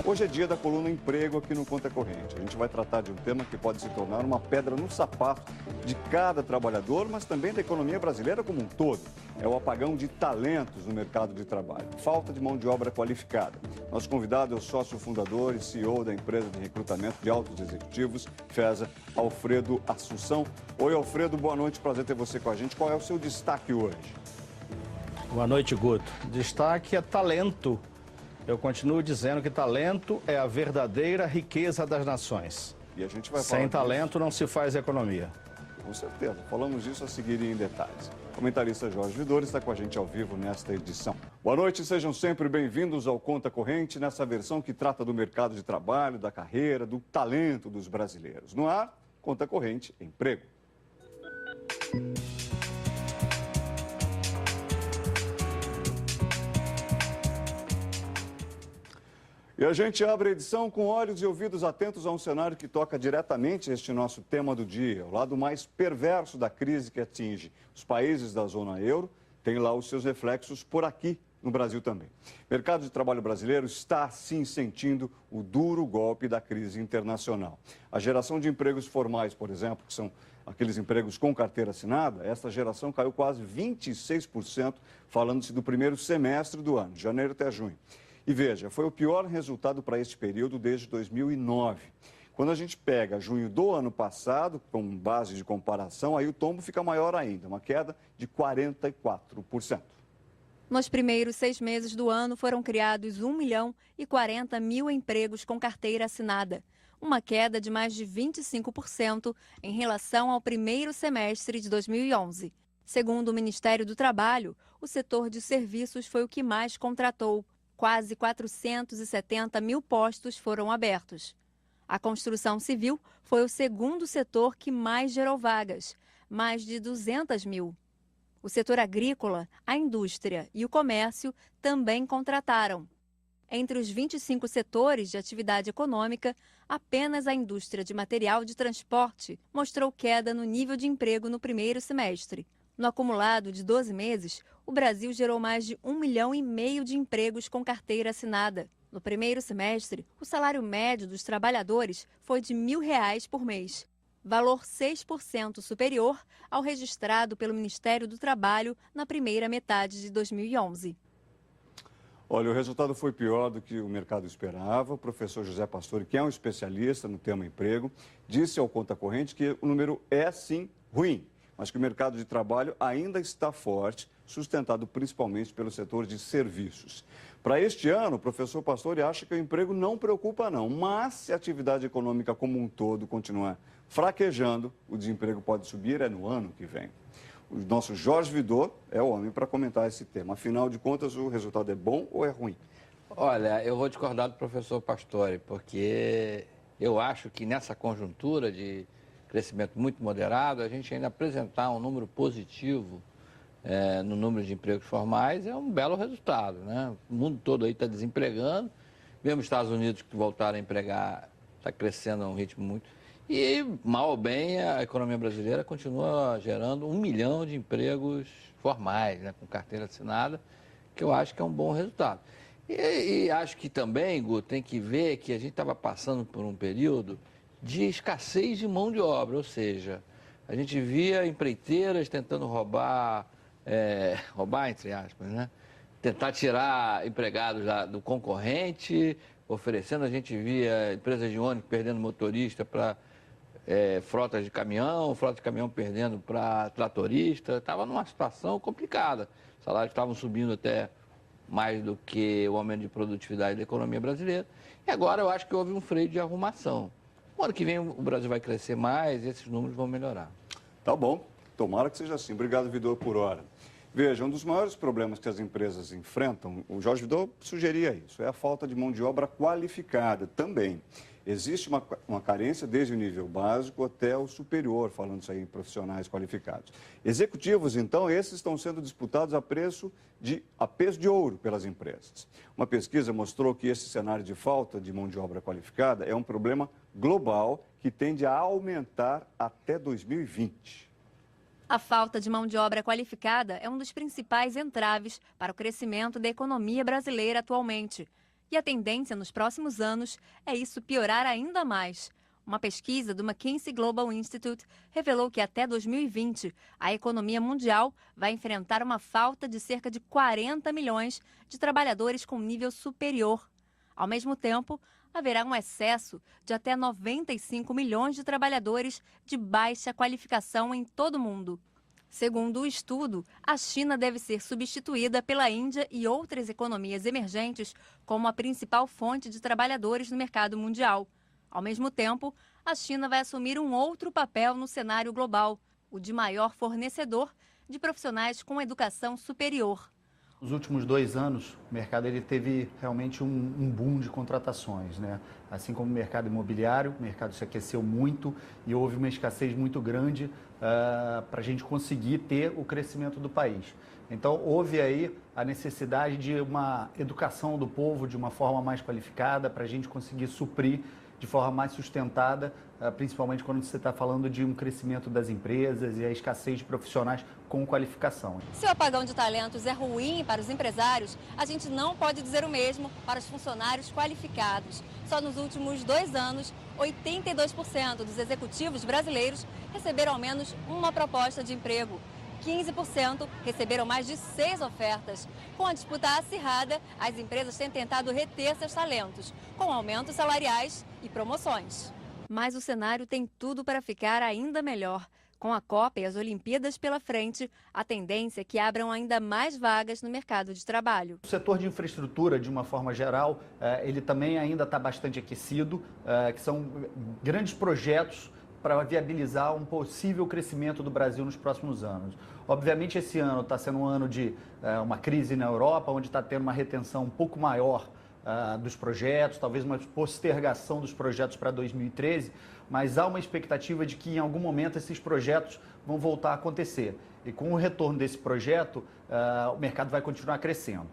Hoje é dia da coluna Emprego aqui no Conta Corrente. A gente vai tratar de um tema que pode se tornar uma pedra no sapato de cada trabalhador, mas também da economia brasileira como um todo. É o apagão de talentos no mercado de trabalho. Falta de mão de obra qualificada. Nosso convidado é o sócio fundador e CEO da empresa de recrutamento de altos executivos, FESA, Alfredo Assunção. Oi, Alfredo, boa noite, prazer ter você com a gente. Qual é o seu destaque hoje? Boa noite, Guto. Destaque é talento. Eu continuo dizendo que talento é a verdadeira riqueza das nações. E a gente vai falar Sem talento não se faz economia. Com certeza. Falamos disso a seguir em detalhes. O comentarista Jorge Vidor está com a gente ao vivo nesta edição. Boa noite, sejam sempre bem-vindos ao Conta Corrente, nessa versão que trata do mercado de trabalho, da carreira, do talento dos brasileiros. No ar, Conta Corrente Emprego. E a gente abre a edição com olhos e ouvidos atentos a um cenário que toca diretamente este nosso tema do dia. O lado mais perverso da crise que atinge os países da zona euro tem lá os seus reflexos por aqui, no Brasil também. O mercado de trabalho brasileiro está, sim, sentindo o duro golpe da crise internacional. A geração de empregos formais, por exemplo, que são aqueles empregos com carteira assinada, essa geração caiu quase 26%, falando-se do primeiro semestre do ano, de janeiro até junho. E veja, foi o pior resultado para este período desde 2009. Quando a gente pega junho do ano passado, com base de comparação, aí o tombo fica maior ainda, uma queda de 44%. Nos primeiros 6 meses do ano foram criados 1.040.000 empregos com carteira assinada, uma queda de mais de 25% em relação ao primeiro semestre de 2011. Segundo o Ministério do Trabalho, o setor de serviços foi o que mais contratou. Quase 470 mil postos foram abertos. A construção civil foi o segundo setor que mais gerou vagas, mais de 200 mil. O setor agrícola, a indústria e o comércio também contrataram. Entre os 25 setores de atividade econômica, apenas a indústria de material de transporte mostrou queda no nível de emprego no primeiro semestre. No acumulado de 12 meses, o Brasil gerou mais de 1,5 milhão de empregos com carteira assinada. No primeiro semestre, o salário médio dos trabalhadores foi de R$ 1.000 por mês, valor 6% superior ao registrado pelo Ministério do Trabalho na primeira metade de 2011. Olha, o resultado foi pior do que o mercado esperava. O professor José Pastore, que é um especialista no tema emprego, disse ao Conta Corrente que o número é, sim, ruim, mas que o mercado de trabalho ainda está forte, sustentado principalmente pelo setor de serviços. Para este ano, o professor Pastore acha que o emprego não preocupa não, mas se a atividade econômica como um todo continuar fraquejando, o desemprego pode subir no ano que vem. O nosso Jorge Vidor é o homem para comentar esse tema. Afinal de contas, o resultado é bom ou é ruim? Olha, eu vou discordar do professor Pastore, porque eu acho que nessa conjuntura de crescimento muito moderado, a gente ainda apresentar um número positivo no número de empregos formais é um belo resultado, né? O mundo todo aí está desempregando, mesmo os Estados Unidos que voltaram a empregar, está crescendo a um ritmo muito... E, mal ou bem, a economia brasileira continua gerando 1 milhão de empregos formais, né, com carteira assinada, que eu acho que é um bom resultado. E acho que também, Guto, tem que ver que a gente estava passando por um período de escassez de mão de obra, ou seja, a gente via empreiteiras tentando roubar entre aspas, né? Tentar tirar empregados do concorrente, oferecendo, a gente via empresas de ônibus perdendo motorista para frota de caminhão perdendo para tratorista, estava numa situação complicada. Os salários estavam subindo até mais do que o aumento de produtividade da economia brasileira. E agora eu acho que houve um freio de arrumação. O ano que vem o Brasil vai crescer mais e esses números vão melhorar. Tá bom, tomara que seja assim. Obrigado, Vidor, por hora. Veja, um dos maiores problemas que as empresas enfrentam, o Jorge Vidor sugeria isso, é a falta de mão de obra qualificada também. Existe uma carência desde o nível básico até o superior, falando isso aí em profissionais qualificados. Executivos, então, esses estão sendo disputados a peso de ouro pelas empresas. Uma pesquisa mostrou que esse cenário de falta de mão de obra qualificada é um problema global que tende a aumentar até 2020. A falta de mão de obra qualificada é um dos principais entraves para o crescimento da economia brasileira atualmente. E a tendência nos próximos anos é isso piorar ainda mais. Uma pesquisa do McKinsey Global Institute revelou que até 2020, a economia mundial vai enfrentar uma falta de cerca de 40 milhões de trabalhadores com nível superior. Ao mesmo tempo, haverá um excesso de até 95 milhões de trabalhadores de baixa qualificação em todo o mundo. Segundo o estudo, a China deve ser substituída pela Índia e outras economias emergentes como a principal fonte de trabalhadores no mercado mundial. Ao mesmo tempo, a China vai assumir um outro papel no cenário global, o de maior fornecedor de profissionais com educação superior. Nos últimos 2 anos, o mercado teve realmente um boom de contratações, né? Assim como o mercado imobiliário, o mercado se aqueceu muito e houve uma escassez muito grande para a gente conseguir ter o crescimento do país. Então, houve aí a necessidade de uma educação do povo de uma forma mais qualificada para a gente conseguir suprir de forma mais sustentada, principalmente quando você está falando de um crescimento das empresas e a escassez de profissionais com qualificação. Se o apagão de talentos é ruim para os empresários, a gente não pode dizer o mesmo para os funcionários qualificados. Só nos últimos 2 anos, 82% dos executivos brasileiros receberam ao menos uma proposta de emprego. 15% receberam mais de 6 ofertas. Com a disputa acirrada, as empresas têm tentado reter seus talentos, com aumentos salariais e promoções. Mas o cenário tem tudo para ficar ainda melhor. Com a Copa e as Olimpíadas pela frente, a tendência é que abram ainda mais vagas no mercado de trabalho. O setor de infraestrutura, de uma forma geral, ele também ainda está bastante aquecido, que são grandes projetos para viabilizar um possível crescimento do Brasil nos próximos anos. Obviamente, esse ano está sendo um ano de uma crise na Europa, onde está tendo uma retenção um pouco maior dos projetos, talvez uma postergação dos projetos para 2013, mas há uma expectativa de que em algum momento esses projetos vão voltar a acontecer. E com o retorno desse projeto, o mercado vai continuar crescendo.